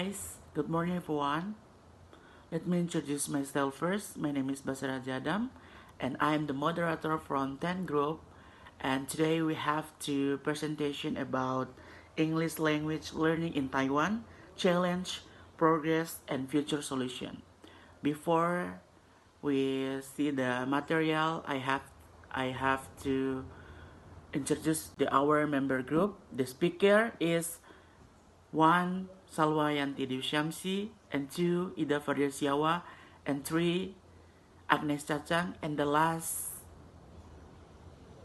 guys, good morning everyone. Let me introduce myself first. My name is Basara Jadam and I am the moderator from 10 group, and today we have two presentation about English language learning in Taiwan, challenge, progress and future solution. Before we see the material, I have to introduce our member group. The speaker is 1. Salwa Yanti Syamsi, and 2. Ida Fardirsiawa, and 3. Agnes Cacang, and the last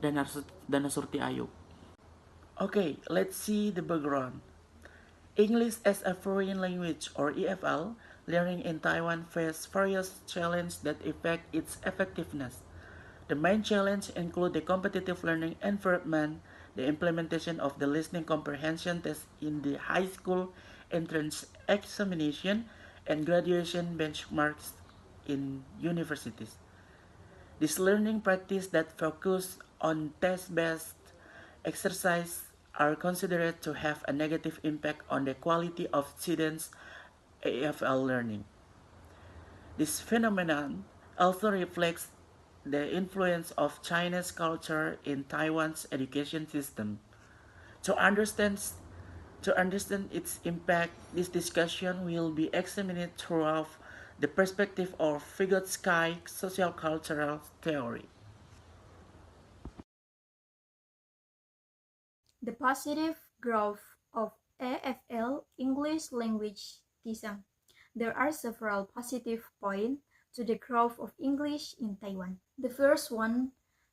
Danasurti Ayub. Okay, let's see the background. English as a foreign language, or EFL, learning in Taiwan faces various challenges that affect its effectiveness. The main challenges include the competitive learning environment, the implementation of the listening comprehension test in the high school entrance examination, and graduation benchmarks in universities. This learning practice that focus on test-based exercise are considered to have a negative impact on the quality of students' AFL learning. This phenomenon also reflects the influence of Chinese culture in Taiwan's education system. To understand its impact, this discussion will be examined throughout the perspective of Vygotsky social-cultural theory. The positive growth of AFL English language teaching. There are several positive points to the growth of English in Taiwan. The first one,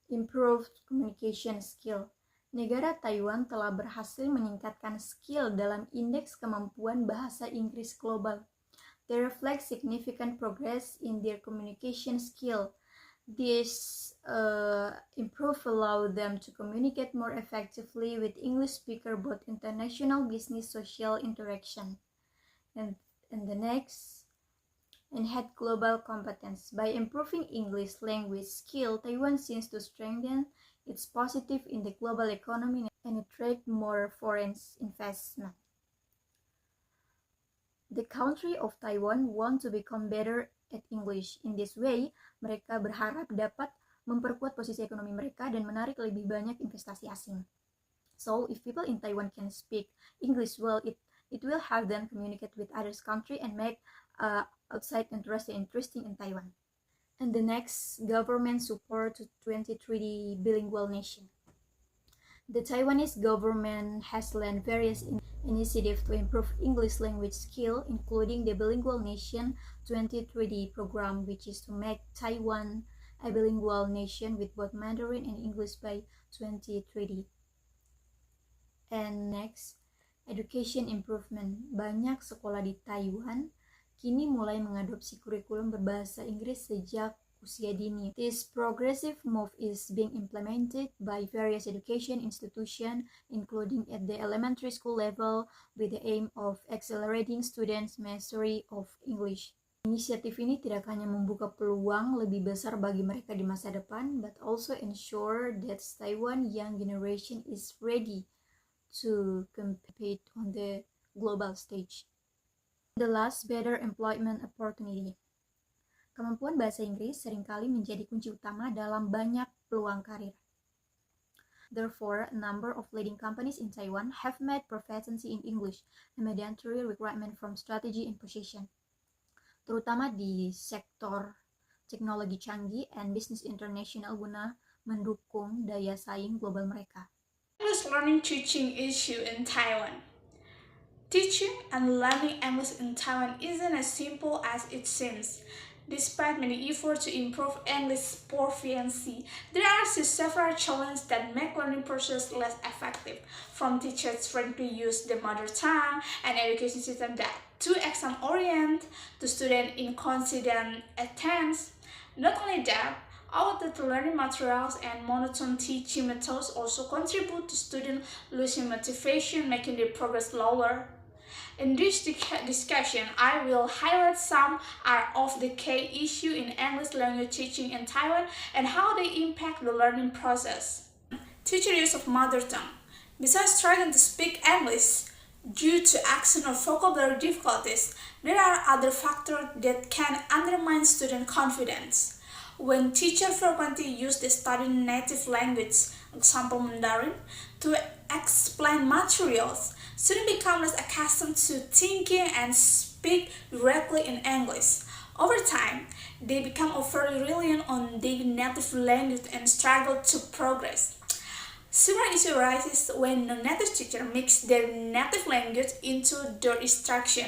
improved communication skill. Negara Taiwan telah berhasil meningkatkan skill dalam indeks kemampuan bahasa Inggris global. They reflect significant progress in their communication skill. This improve allow them to communicate more effectively with English speaker both international business social interaction. And the next, enhance global competence. By improving English language skill, Taiwan seems to strengthen its positive in the global economy and attract more foreign investment. The country of Taiwan want to become better at English. In this way, mereka berharap dapat memperkuat posisi ekonomi mereka dan menarik lebih banyak investasi asing. So, if people in Taiwan can speak English well, it will help them communicate with others country and make outside interesting in Taiwan. And the next, government support to 2030 bilingual nation. The Taiwanese government has led various initiatives to improve English language skill, including the Bilingual Nation 2030 program, which is to make Taiwan a bilingual nation with both Mandarin and English by 2030. And next, education improvement. Banyak sekolah di Taiwan kini mulai mengadopsi kurikulum berbahasa Inggris sejak usia dini. This progressive move is being implemented by various education institutions, including at the elementary school level, with the aim of accelerating students' mastery of English. Inisiatif ini tidak hanya membuka peluang lebih besar bagi mereka di masa depan, but also ensure that Taiwan young generation is ready to compete on the global stage. The last, better employment opportunity. Kemampuan bahasa Inggris seringkali menjadi kunci utama dalam banyak peluang karir. Therefore, a number of leading companies in Taiwan have made proficiency in English a mandatory requirement from strategy and position, terutama di sektor teknologi canggih and business international guna mendukung daya saing global mereka. English learning teaching issue in Taiwan. Teaching and learning English in Taiwan isn't as simple as it seems. Despite many efforts to improve English proficiency, there are still several challenges that make learning process less effective, from teachers trying to use the mother tongue and education system that too exam-oriented to students inconsistent attempts. Not only that, outdated learning materials and monotone teaching methods also contribute to students losing motivation, making their progress lower. In this discussion, I will highlight some of the key issues in English language teaching in Taiwan and how they impact the learning process. Teacher use of mother tongue. Besides trying to speak English, Due to accent or vocabulary difficulties, there are other factors that can undermine student confidence. When teachers frequently use the studied native language, example Mandarin, to explain materials, students become less accustomed to thinking and speak directly in English. Over time, they become overly reliant on their native language and struggle to progress. Similar issue arises when a native teacher makes their native language into their instruction.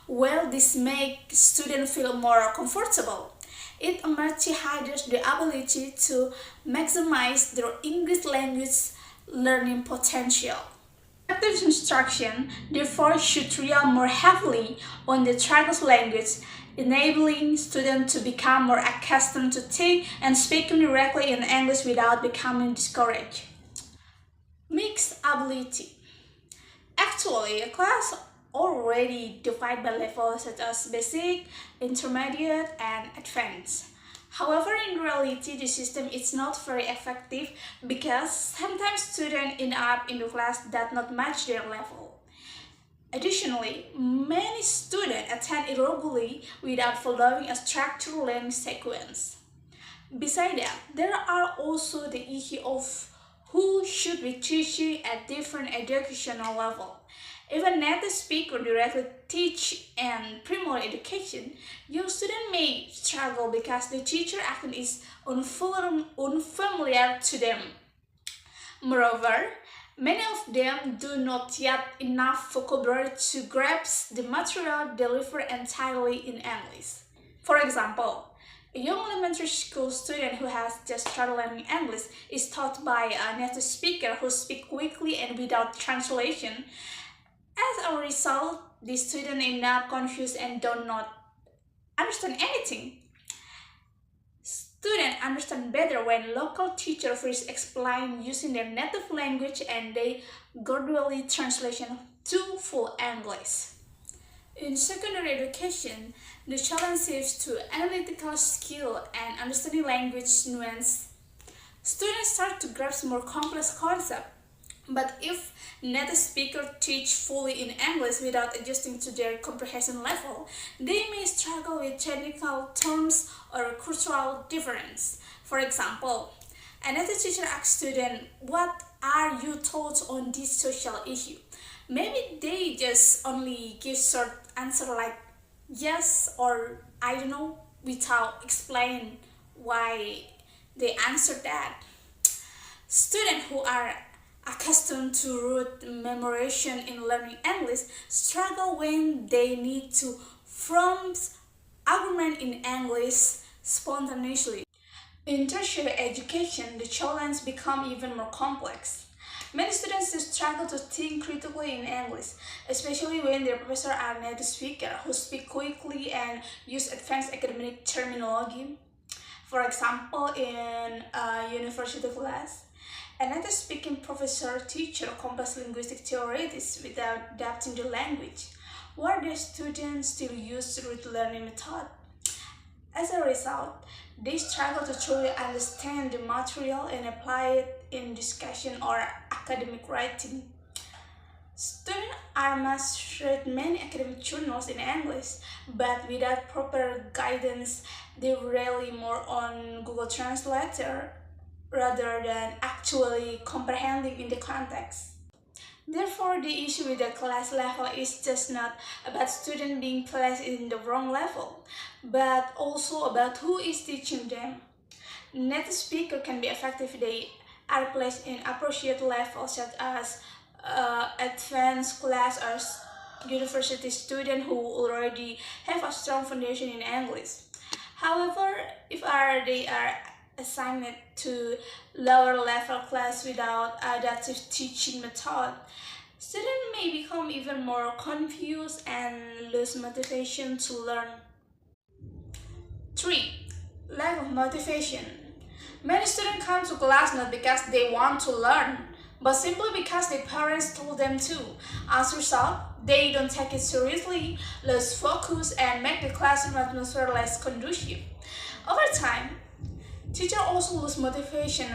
While this makes students feel more comfortable, it emerges hinders the ability to maximize their English language learning potential. Native instruction, therefore, should rely more heavily on the target language, enabling students to become more accustomed to think and speaking directly in English without becoming discouraged. Mixed ability. Actually, a class already divided by levels such as basic, intermediate, and advanced. However, in reality, the system is not very effective because sometimes students end up in the class that not match their level. Additionally, many students attend irregularly without following a structured learning sequence. Besides that, there are also the issue of who should be teaching at different educational level. If a native speaker directly teach in primary education, your student may struggle because the teacher accent is unfamiliar to them. Moreover, many of them do not yet enough vocabulary to grasp the material delivered entirely in English. For example, a young elementary school student who has just started learning English is taught by a native speaker who speaks quickly and without translation. As a result, the student end up confused and do not understand anything. Students understand better when local teacher first explain using their native language and they gradually translation to full English. In secondary education, the challenge shifts to analytical skill and understanding language nuance. Students start to grasp more complex concepts, but if native speakers teach fully in English without adjusting to their comprehension level, they may struggle with technical terms or cultural difference. For example, a native teacher asks students, "What are your thoughts on this social issue?" Maybe they just only give short answer like yes or I don't know without explaining why they answered that. Students who are accustomed to rote memorization in learning English struggle when they need to form argument in English spontaneously. In tertiary education, the challenge becomes even more complex. Many students struggle to think critically in English, especially when their professors are native speakers who speak quickly and use advanced academic terminology. For example, in a university class, a native speaking professor teaches complex linguistic theories without adapting the language, while the students still use rote learning method. As a result, they struggle to truly understand the material and apply it in discussion or academic writing. Students are must read many academic journals in English, but without proper guidance, they rely more on Google Translator rather than actually comprehending in the context. Therefore, the issue with the class level is just not about students being placed in the wrong level, but also about who is teaching them. Native speaker can be effective if they are placed in appropriate levels such as advanced class or university student who already have a strong foundation in English. However, if they are assigned to lower level class without adaptive teaching method, students may become even more confused and lose motivation to learn. 3. Lack of motivation. Many students come to class not because they want to learn, but simply because their parents told them to. As a result, they don't take it seriously, lose focus, and make the classroom atmosphere less conducive. Over time, teachers also lose motivation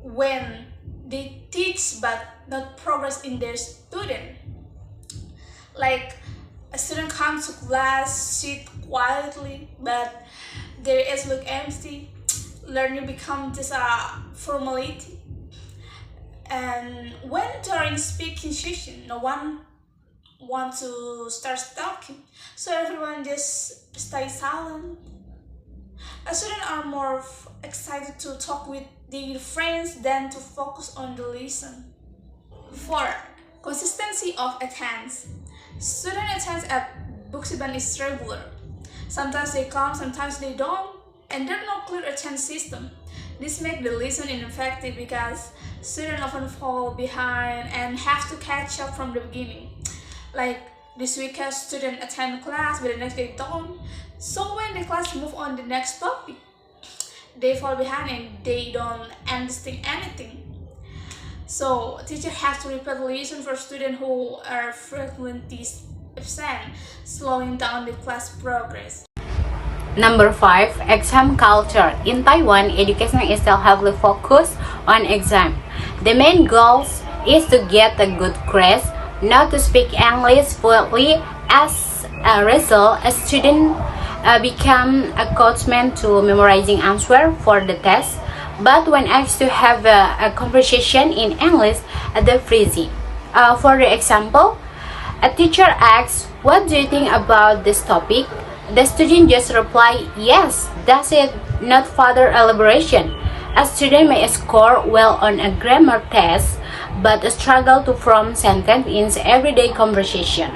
when they teach but not progress in their student. Like a student comes to class, sit quietly, but their eyes look empty. Learning becomes just a formality. And when during speaking session, no one wants to start talking, so everyone just stays silent. Students are more excited to talk with their friends than to focus on the lesson. 4. Consistency of attendance. Student attendance at Buxiban is regular. Sometimes they come, sometimes they don't, and there's no clear attendance system. This makes the lesson ineffective because students often fall behind and have to catch up from the beginning. Like this week, a student attend class, but the next day don't. So when the class move on the next topic, they fall behind and they don't understand anything. So teachers have to repeat lesson for students who are frequently absent, slowing down the class progress. Number 5. Exam culture. In Taiwan, education is still heavily focused on exam. The main goal is to get a good grades, not to speak English fluently. As a result, a student become accustomed to memorizing answers for the test. But when asked to have a conversation in English, they freeze. For example, a teacher asks, "What do you think about this topic?" The student just reply, "Yes, that's it," not further elaboration. A student may score well on a grammar test, but struggle to form sentence in everyday conversation.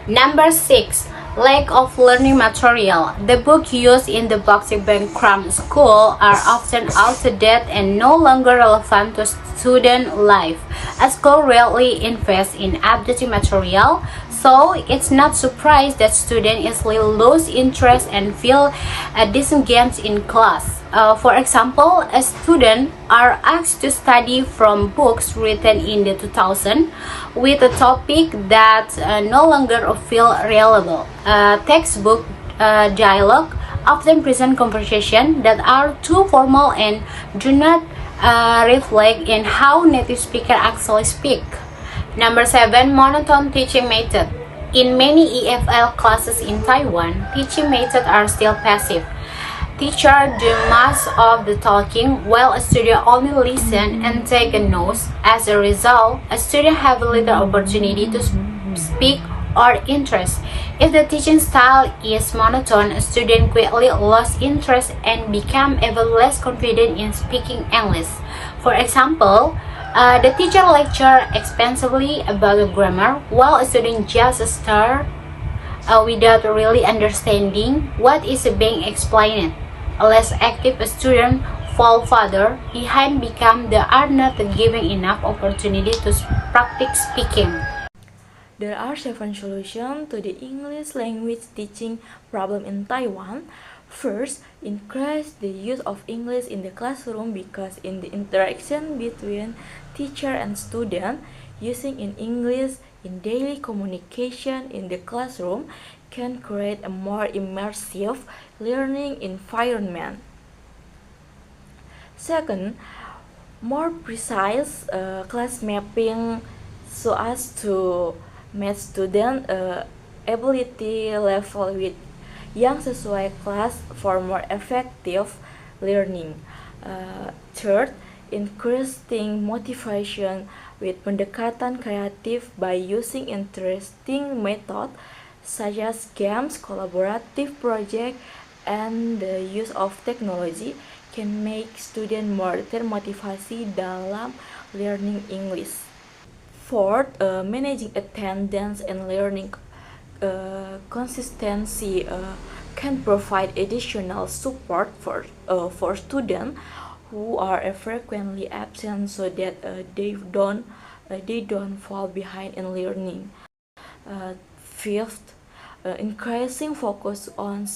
Number 6. Lack of learning material. The books used in the Boxiban Cram School are often outdated and no longer relevant to student life. A school rarely invests in updating material, so it's not surprised that students easily lose interest and feel disengaged in class. For example, a student are asked to study from books written in the 2000 with a topic that no longer feel relevant. Textbook dialogue often present conversations that are too formal and do not reflect in how native speakers actually speak. Number 7. Monotone teaching method. In many EFL classes in Taiwan, teaching methods are still passive. Teacher do most of the talking while a student only listen and take notes. As a result, a student have little opportunity to speak or interest. If the teaching style is monotone, a student quickly lose interest and become even less confident in speaking English. For example, the teacher lecture extensively about grammar while a student just start without really understanding what is being explained. A less active student fall further behind because they are not given enough opportunity to practice speaking. There are 7 solutions to the English language teaching problem in Taiwan. First, increase the use of English in the classroom because in the interaction between teacher and student, using in English in daily communication in the classroom can create a more immersive learning environment. Second, more precise class mapping so as to match student ability level with yang sesuai kelas for more effective learning. Third, increasing motivation with pendekatan kreatif by using interesting method such as games, collaborative project, and the use of technology can make students more termotivasi dalam learning English. Fourth, managing attendance and learning consistency can provide additional support for students who are frequently absent so that they don't fall behind in learning. Fifth, increasing focus on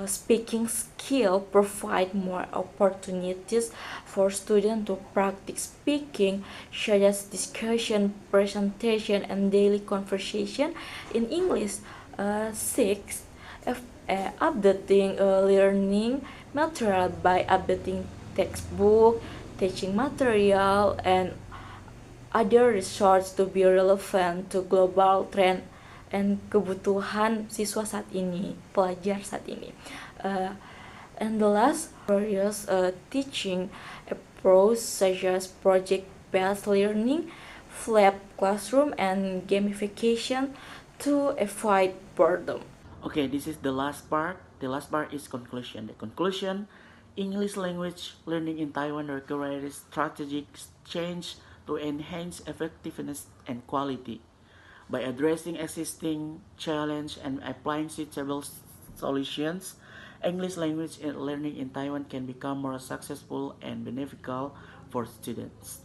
speaking skill provide more opportunities for students to practice speaking, such as discussion, presentation, and daily conversation in English. Sixth, updating learning material by updating textbook, teaching material, and other resource to be relevant to global trend and kebutuhan siswa saat ini, pelajar saat ini. And the last various teaching approach such as project-based learning, flat classroom, and gamification to avoid boredom. Okay, this is the last part. The last part is conclusion. The conclusion, English language learning in Taiwan requires strategic change to enhance effectiveness and quality. By addressing existing challenge and applying suitable solutions, English language learning in Taiwan can become more successful and beneficial for students.